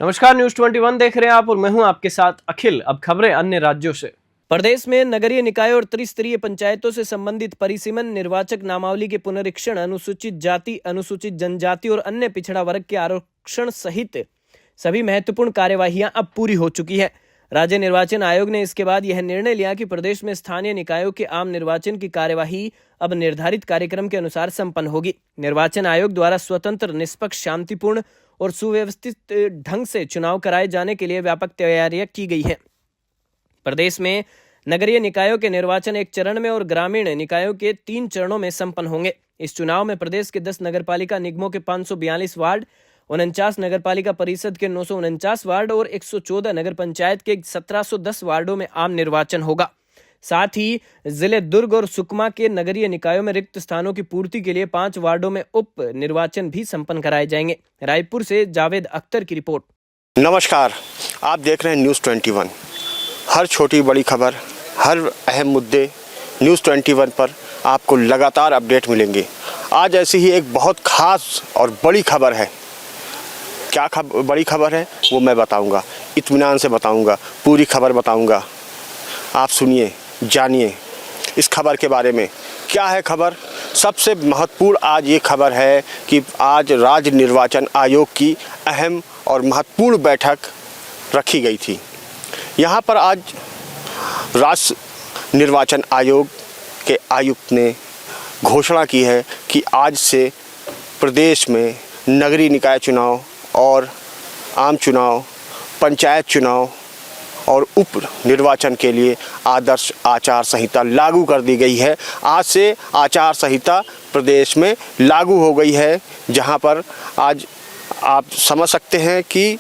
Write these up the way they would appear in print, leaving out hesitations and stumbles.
नमस्कार, न्यूज 21 देख रहे हैं आप और मैं हूं आपके साथ अखिल। अब खबरें अन्य राज्यों से। प्रदेश में नगरीय निकाय और त्रिस्तरीय पंचायतों से संबंधित परिसीमन, निर्वाचक नामावली के पुनरीक्षण, अनुसूचित जाति, अनुसूचित जनजाति और अन्य पिछड़ा वर्ग के आरक्षण सहित सभी महत्वपूर्ण कार्यवाहियां अब पूरी हो चुकी है। राज्य निर्वाचन आयोग ने इसके बाद यह निर्णय लिया कि प्रदेश में स्थानीय निकायों के आम निर्वाचन की कार्यवाही अब निर्धारित कार्यक्रम के अनुसार संपन्न होगी। निर्वाचन आयोग द्वारा स्वतंत्र, निष्पक्ष, शांतिपूर्ण और सुव्यवस्थित ढंग से चुनाव कराए जाने के लिए व्यापक तैयारियां की गई है। प्रदेश में नगरीय निकायों के निर्वाचन एक चरण में और ग्रामीण निकायों के 3 चरणों में संपन्न होंगे। इस चुनाव में प्रदेश के 10 नगरपालिका निगमों के 542 वार्ड, 49 नगरपालिका परिषद के 949 वार्ड और 114 नगर पंचायत के 1710 वार्डों में आम निर्वाचन होगा। साथ ही जिले दुर्ग और सुकमा के नगरीय निकायों में रिक्त स्थानों की पूर्ति के लिए 5 वार्डों में उप निर्वाचन भी संपन्न कराए जाएंगे। रायपुर से जावेद अख्तर की रिपोर्ट। नमस्कार, आप देख रहे हैं न्यूज़ 21। हर छोटी बड़ी खबर, हर अहम मुद्दे न्यूज़ 21 पर आपको लगातार अपडेट मिलेंगे। आज ऐसी ही एक बहुत खास और बड़ी खबर है। क्या बड़ी खबर है वो मैं बताऊंगा, इत्मीनान से बताऊंगा, पूरी खबर बताऊंगा। आप सुनिए, जानिए इस खबर के बारे में। क्या है खबर? सबसे महत्वपूर्ण आज ये खबर है कि आज राज्य निर्वाचन आयोग की अहम और महत्वपूर्ण बैठक रखी गई थी। यहाँ पर आज राज्य निर्वाचन आयोग के आयुक्त ने घोषणा की है कि आज से प्रदेश में नगरीय निकाय चुनाव और आम चुनाव, पंचायत चुनाव और उप निर्वाचन के लिए आदर्श आचार संहिता लागू कर दी गई है। आज से आचार संहिता प्रदेश में लागू हो गई है, जहां पर आज आप समझ सकते हैं कि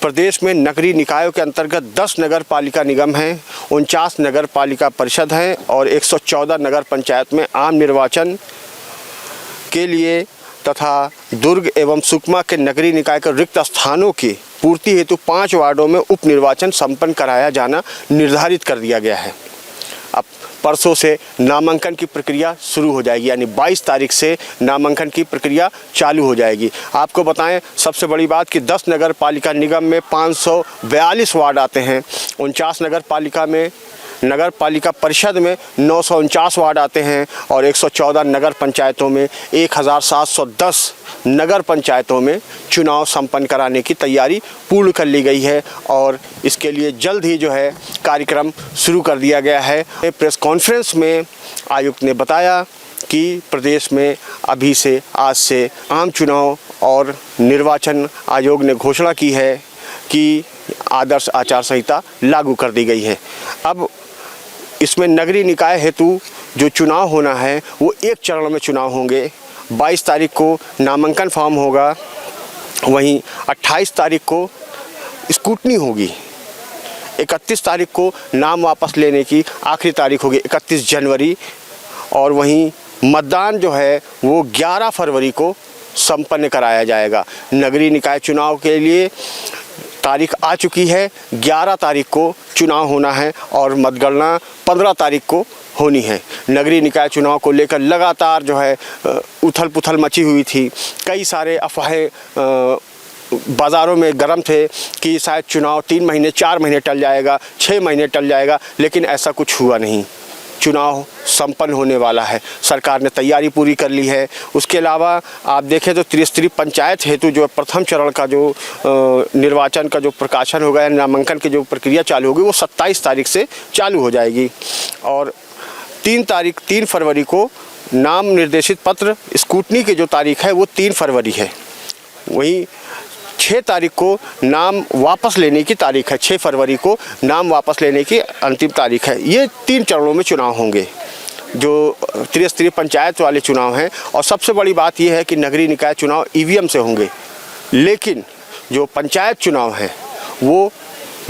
प्रदेश में नगरीय निकायों के अंतर्गत 10 नगर पालिका निगम हैं, 49 नगर पालिका परिषद हैं और 114 नगर पंचायत में आम निर्वाचन के लिए तथा दुर्ग एवं सुकमा के नगरीय निकाय के रिक्त स्थानों की पूर्ति हेतु 5 वार्डों में उप निर्वाचन संपन्न कराया जाना निर्धारित कर दिया गया है। अब परसों से नामांकन की प्रक्रिया शुरू हो जाएगी, यानी 22 तारीख से नामांकन की प्रक्रिया चालू हो जाएगी। आपको बताएं सबसे बड़ी बात कि 10 नगर पालिका निगम में 542 वार्ड आते हैं, 49 नगर पालिका परिषद में 949 वार्ड आते हैं और 114 नगर पंचायतों में 1710 नगर पंचायतों में चुनाव संपन्न कराने की तैयारी पूर्ण कर ली गई है और इसके लिए जल्द ही जो है कार्यक्रम शुरू कर दिया गया है। प्रेस कॉन्फ्रेंस में आयुक्त ने बताया कि प्रदेश में अभी से आज से आम चुनाव और निर्वाचन आयोग ने घोषणा की है कि आदर्श आचार संहिता लागू कर दी गई है। अब इसमें नगरीय निकाय हेतु जो चुनाव होना है वो एक चरण में चुनाव होंगे। 22 तारीख को नामांकन फॉर्म होगा, वहीं 28 तारीख को स्क्रूटनी होगी, 31 तारीख को नाम वापस लेने की आखिरी तारीख होगी 31 जनवरी और वहीं मतदान जो है वो 11 फरवरी को संपन्न कराया जाएगा। नगरीय निकाय चुनाव के लिए तारीख आ चुकी है, 11 तारीख को चुनाव होना है और मतगणना 15 तारीख को होनी है। नगरीय निकाय चुनाव को लेकर लगातार जो है उथल पुथल मची हुई थी। कई सारे अफवाहें बाज़ारों में गर्म थे कि शायद चुनाव 3 महीने, 4 महीने टल जाएगा, 6 महीने टल जाएगा, लेकिन ऐसा कुछ हुआ नहीं। चुनाव संपन्न होने वाला है, सरकार ने तैयारी पूरी कर ली है। उसके अलावा आप देखें तो त्रिस्तरीय पंचायत हेतु जो प्रथम चरण का जो निर्वाचन का जो प्रकाशन होगा या नामांकन की जो प्रक्रिया चालू होगी वो 27 तारीख से चालू हो जाएगी और 3 फरवरी को नाम निर्देशित पत्र स्क्रूटनी की जो तारीख है वो 3 फरवरी है। वहीं 6 तारीख को नाम वापस लेने की तारीख है, 6 फरवरी को नाम वापस लेने की अंतिम तारीख है। ये 3 चरणों में चुनाव होंगे जो त्रिस्तरीय पंचायत वाले चुनाव हैं। और सबसे बड़ी बात यह है कि नगरीय निकाय चुनाव ईवीएम से होंगे, लेकिन जो पंचायत चुनाव हैं वो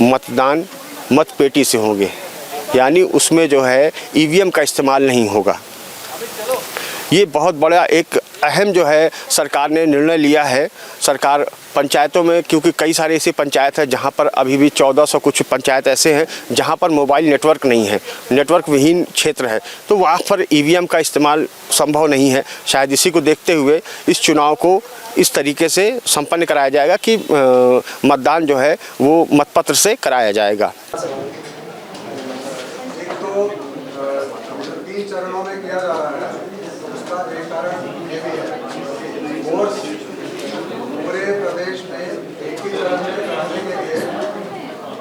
मतदान मतपेटी से होंगे, यानी उसमें जो है ईवीएम का इस्तेमाल नहीं होगा। ये बहुत बड़ा एक अहम जो है सरकार ने निर्णय लिया है। सरकार पंचायतों में, क्योंकि कई सारे ऐसे पंचायत हैं जहाँ पर अभी भी 1400 कुछ पंचायत ऐसे हैं जहाँ पर मोबाइल नेटवर्क नहीं है, नेटवर्क विहीन क्षेत्र है, तो वहाँ पर ईवीएम का इस्तेमाल संभव नहीं है। शायद इसी को देखते हुए इस चुनाव को इस तरीके से संपन्न कराया जाएगा कि मतदान जो है वो मतपत्र से कराया जाएगा। एक तो 3 चरणों में किया जा रहा है, उसका एक कारण ये भी है कि फोर्स पूरे प्रदेश में एक ही चरण में कराने के लिए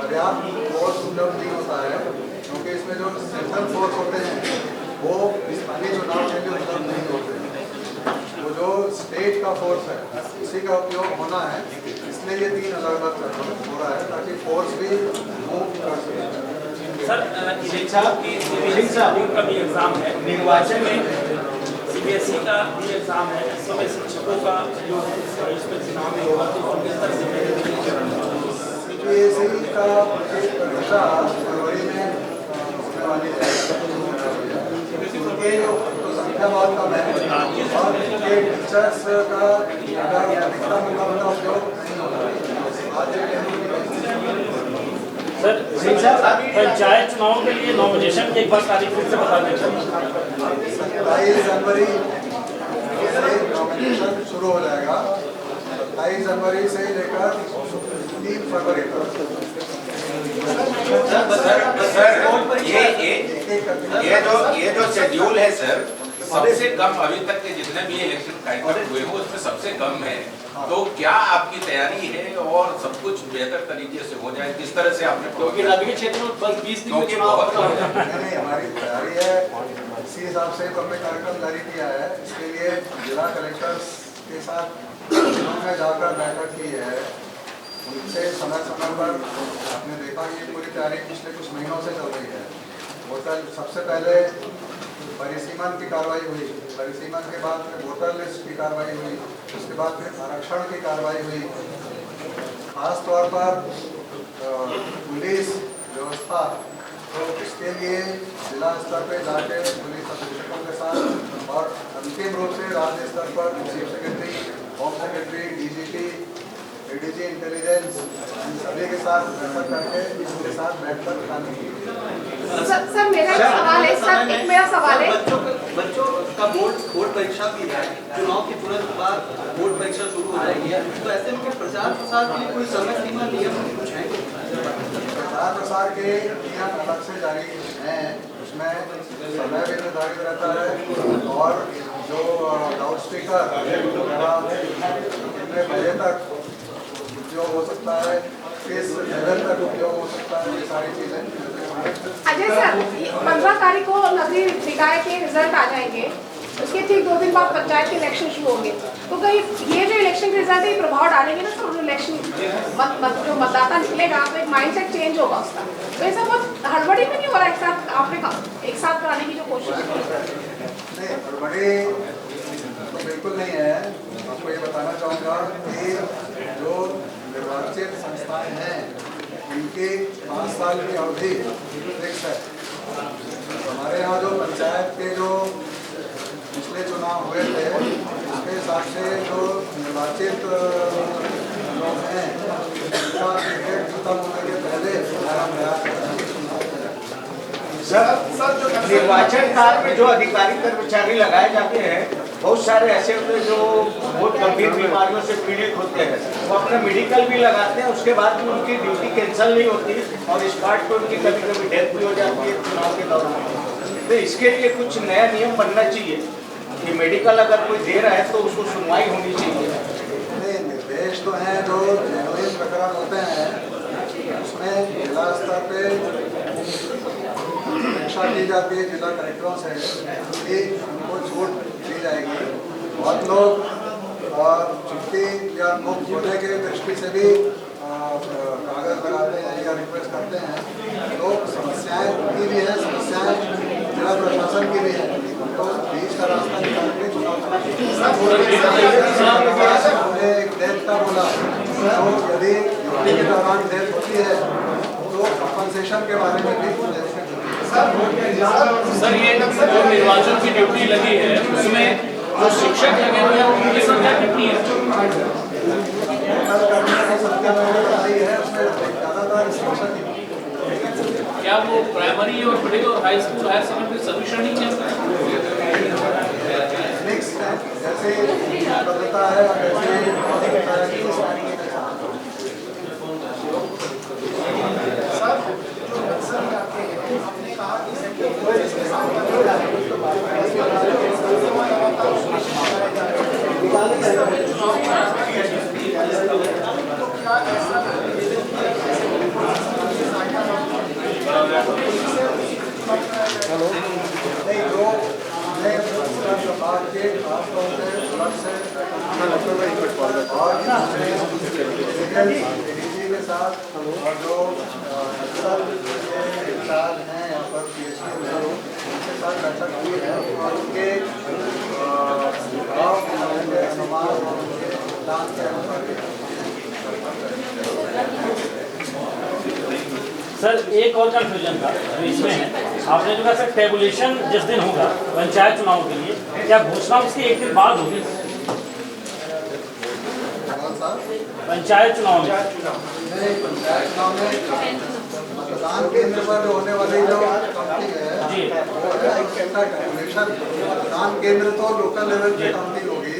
पर्याप्त फोर्स उपलब्ध नहीं होता है, क्योंकि इसमें जो सेंट्रल फोर्स होते हैं वो स्थानीय चुनाव के लिए उपलब्ध नहीं होते हैं। वो जो स्टेट का फोर्स है उसी का उपयोग होना है, इसलिए ये 3 अलग-अलग चरणों में हो रहा है ताकि फोर्स भी मूव कर सके। सर, शिक्षा की का भी एग्जाम है, निर्वाचन में सीबीएसई का भी एग्जाम है, इस समय शिक्षकों का जो इसमें चुनाव में होगा तो किस तरह से सीबीएसई का परीक्षा फरवरी में होने वाली है, तो संख्या बहुत कम है और ये टीचर्स का अधिकतम मुकाबला उपयोग नहीं होता। सर, पंचायत चुनाव के लिए नॉमिनेशन की एक बार तारीख फिर से बता दें। 27 जनवरी से नॉमिनेशन शुरू हो जाएगा, 27 जनवरी से लेकर 3 फरवरी तक। ये जो शेड्यूल है सर, सबसे कम अभी तक के जितने भी इलेक्शन कार्यक्रम हुए हो उसमें सबसे कम है, तो क्या आपकी तैयारी है और सब कुछ बेहतर तरीके से हो जाए, किस तरह से आपने राजनीतिक क्षेत्र में बस 20 दिन में चुनाव नहीं, हमारी तैयारी है, इसी हिसाब से हमने कार्यक्रम जारी किया है। इसके लिए जिला कलेक्टर्स के साथ जिलों में जाकर बैठक की है, उनसे समय समय पर आपने देखा कि पूरी तैयारी पिछले कुछ महीनों से चल रही है। वोटर सबसे पहले परिसीमन की कार्रवाई हुई, परिसीमन के बाद फिर वोटर लिस्ट की कार्रवाई हुई, उसके बाद फिर आरक्षण की कार्रवाई हुई। खास तौर पर पुलिस व्यवस्था, तो इसके लिए जिला स्तर पे जाके पुलिस अधीक्षकों के साथ और अंतिम रूप से राज्य स्तर पर chief secretary, home secretary, DGP, ADG intelligence, इन सभी के साथ बैठक करके इसके साथ बैठकर काम की। सर मेरा एक सवाल है, सर एक मेरा सवाल है, बच्चों का बोर्ड परीक्षा भी है, चुनाव के तुरंत बाद बोर्ड परीक्षा शुरू हो जाएगी, तो ऐसे में प्रचार प्रसार की कोई समय सीमा नियम कुछ है? प्रचार प्रसार के नियम अलग से जारी हैं, उसमें समय भी निर्धारित रहता है और जो लाउड स्पीकर कितने बजे तक उपयोग हो सकता है, किस लेवल तक उपयोग हो सकता है, ये सारी चीज़ें। अजय सर, 15 तारीख को नगरीय निकाय के रिजल्ट आ जाएंगे, उसके ठीक 2 दिन बाद पंचायत के इलेक्शन शुरू होंगे, तो कहीं ये जो इलेक्शन के रिजल्ट है प्रभाव डालेंगे ना सर इलेक्शन जो मतदाता निकलेगा तो एक माइंडसेट चेंज होगा उसका, तो ये सब बहुत हड़बड़ी में नहीं हो रहा है? एक साथ आपने एक साथ कराने की जो कोशिश की नहीं, हड़बड़ी तो बिल्कुल नहीं है। आपको ये बताना चाहूँगा कि जो निर्वाचित संस्थाएं हैं इनकी 5 साल की अवधि फिक्स है। हमारे यहाँ जो पंचायत के जो पिछले चुनाव हुए थे उसके हिसाब से जो निर्वाचित लोग हैं उनका पीरियड खत्म होने के पहले सर जो निर्वाचन काल में जो अधिकारी कर्मचारी लगाए जाते हैं, बहुत सारे ऐसे होते हैं जो बहुत गंभीर बीमारियों से पीड़ित होते हैं, वो अपना मेडिकल भी लगाते हैं, उसके बाद भी उनकी ड्यूटी कैंसिल नहीं होती और स्पॉट पे उनकी कभी कभी डेथ भी हो जाती है चुनाव के दौरान। तो इसके लिए कुछ नया नियम बनना चाहिए कि मेडिकल अगर कोई दे रहा है तो उसको सुनवाई होनी चाहिए। निर्देश तो हैं जो जेन्युइन प्रकरण होते हैं उसमें जिला स्तर पे परीक्षा की जाती है जिला कलेक्टरों से कि उनको छूट दी जाएगी। बहुत लोग छुट्टी या मुफ्त होने के दृष्टि से भी कागज लगाते हैं या रिक्वेस्ट करते हैं, तो समस्याएं उनकी भी है, समस्याएं जिला प्रशासन की भी है, तो बीच का रास्ता निकाल के चुनाव एक डेथ का बोला, तो यदि ड्यूटी के दौरान डेथ होती है तो कंपनसेशन के बारे में भी सर ये जो निर्वाचन की ड्यूटी लगी है उसमें जो शिक्षक लगे हुए हैं उनकी संख्या कितनी है? क्या वो प्राइमरी और मिडिल और हाई स्कूल हायर सेकेंडरी सभी श्रेणी के मिक्स है, जैसे बदलता है और के साथ और जो इंचार्ज हैं यहाँ पर PhD उनके साथ बैठक हुई है और उनके गाँव समाज और उनके दान के अनुसार सर एक और कन्फ्यूजन था जो इसमें है, आपने जो कहा सर टेबुलेशन जिस दिन होगा पंचायत चुनाव के लिए, क्या घोषणा उसके एक दिन बाद होगी? पंचायत चुनाव में मतदान केंद्र पर होने वाली जो काउंटिंग है जी, मतदान केंद्र तो लोकल लेवल पे काउंटिंग होगी,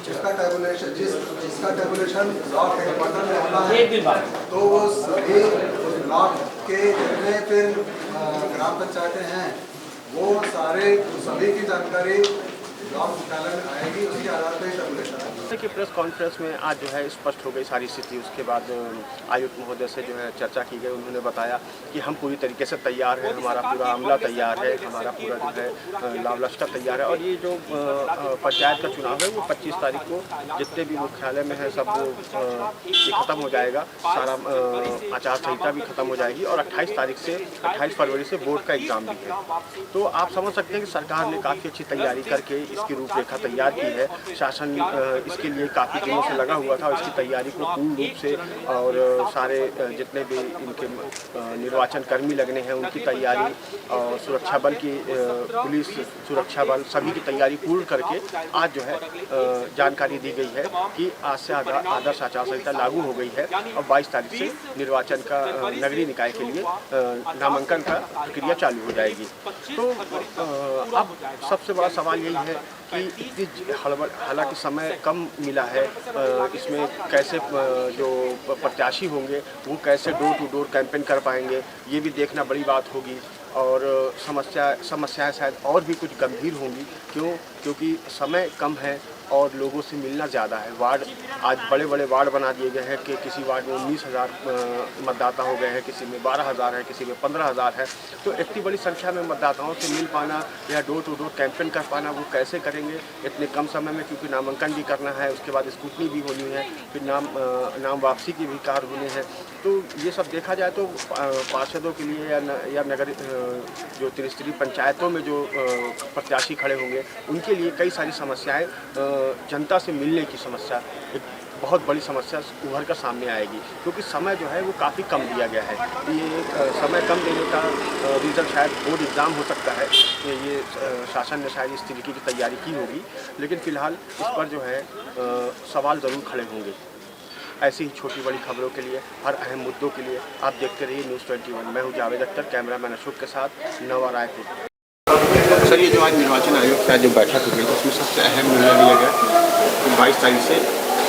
जिसका टेबुलेशन ब्लॉक हेडक्वार्टर में होना है एक दिन बाद, तो वो सभी ब्लॉक के जितने फिर ग्राम पंचायतें हैं वो सारे सभी की जानकारी ब्लॉक मुख्यालय में आएगी, उसके आधार पर टेबुलेशन कि प्रेस कॉन्फ्रेंस में आज जो है स्पष्ट हो गई सारी स्थिति। उसके बाद आयुक्त महोदय से जो है चर्चा की गई। उन्होंने बताया कि हम पूरी तरीके से तैयार हैं, हमारा पूरा अमला तैयार है, हमारा पूरा जो है लाव लश्कर तैयार है। और ये जो पंचायत का चुनाव है वो 25 तारीख को जितने भी मुख्यालय में है सब ये ख़त्म हो जाएगा, सारा आचार संहिता भी खत्म हो जाएगी और 28 फरवरी से बोर्ड का एग्ज़ाम भी है। तो आप समझ सकते हैं कि सरकार ने काफ़ी अच्छी तैयारी करके इसकी रूपरेखा तैयार की है। शासन इसके लिए काफ़ी दिनों से लगा हुआ था और इसकी तैयारी को पूर्ण रूप से और सारे जितने भी इनके निर्वाचन कर्मी लगने हैं उनकी तैयारी और सुरक्षा बल की पुलिस सुरक्षा बल सभी की तैयारी पूर्ण करके आज जो है जानकारी दी गई है कि आज से आदर्श आचार संहिता लागू हो गई है और 22 तारीख से निर्वाचन का नगरीय निकाय के लिए नामांकन का प्रक्रिया चालू हो जाएगी। तो अब सबसे बड़ा सवाल यही है कि इतनी हालांकि समय कम मिला है, इसमें कैसे जो प्रत्याशी होंगे वो कैसे डोर टू डोर कैंपेन कर पाएंगे ये भी देखना बड़ी बात होगी। और समस्याएं शायद और भी कुछ गंभीर होंगी। क्योंकि समय कम है और लोगों से मिलना ज़्यादा है। वार्ड आज बड़े बड़े वार्ड बना दिए गए हैं कि किसी वार्ड में 19,000 मतदाता हो गए हैं, किसी में 12,000 है, किसी में 15,000 है। तो इतनी बड़ी संख्या में मतदाताओं से मिल पाना या डोर टू डोर कैंपेन कर पाना वो कैसे करेंगे इतने कम समय में, क्योंकि नामांकन भी करना है, उसके बाद स्क्रूटनी भी होनी है, फिर नाम वापसी की भी कार्य होने हैं। तो ये सब देखा जाए तो पार्षदों के लिए या नगर जो त्रिस्तरीय पंचायतों में जो प्रत्याशी खड़े होंगे उनके लिए कई सारी समस्याएं, जनता से मिलने की समस्या एक बहुत बड़ी समस्या उभर कर सामने आएगी, क्योंकि समय जो है वो काफ़ी कम दिया गया है। ये समय कम देने का रीज़न शायद बोर्ड एग्ज़ाम हो सकता है, ये शासन ने शायद इस तरीके की तैयारी की होगी, लेकिन फ़िलहाल इस पर जो है सवाल ज़रूर खड़े होंगे। ऐसी ही छोटी बड़ी खबरों के लिए, हर अहम मुद्दों के लिए आप देखते रहिए न्यूज़ 21। मैं हूँ जावेद अख्तर, कैमरामैन अशोक के साथ, नवा रायपुर। सर, ये जो आज निर्वाचन आयोग की जो बैठक हुई उसमें सबसे अहम निर्णय लिया गया कि 22 तारीख से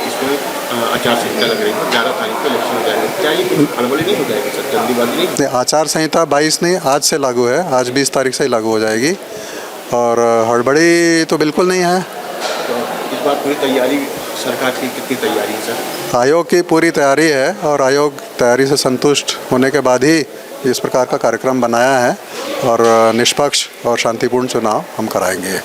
इसमें आचार संहिता लग रही है, 11 तारीख को इलेक्शन हो जाएगा। क्या ये हड़बड़ी नहीं हो जाएगी सर, जल्दीबाजी नहीं? आचार संहिता 22 नहीं, आज से लागू है, आज 20 तारीख से ही लागू हो जाएगी और हड़बड़ी तो बिल्कुल नहीं है। तो इस बार पूरी तैयारी सरकार की कितनी तैयारी है सर? आयोग की पूरी तैयारी है और आयोग तैयारी से संतुष्ट होने के बाद ही इस प्रकार का कार्यक्रम बनाया है और निष्पक्ष और शांतिपूर्ण चुनाव हम कराएंगे।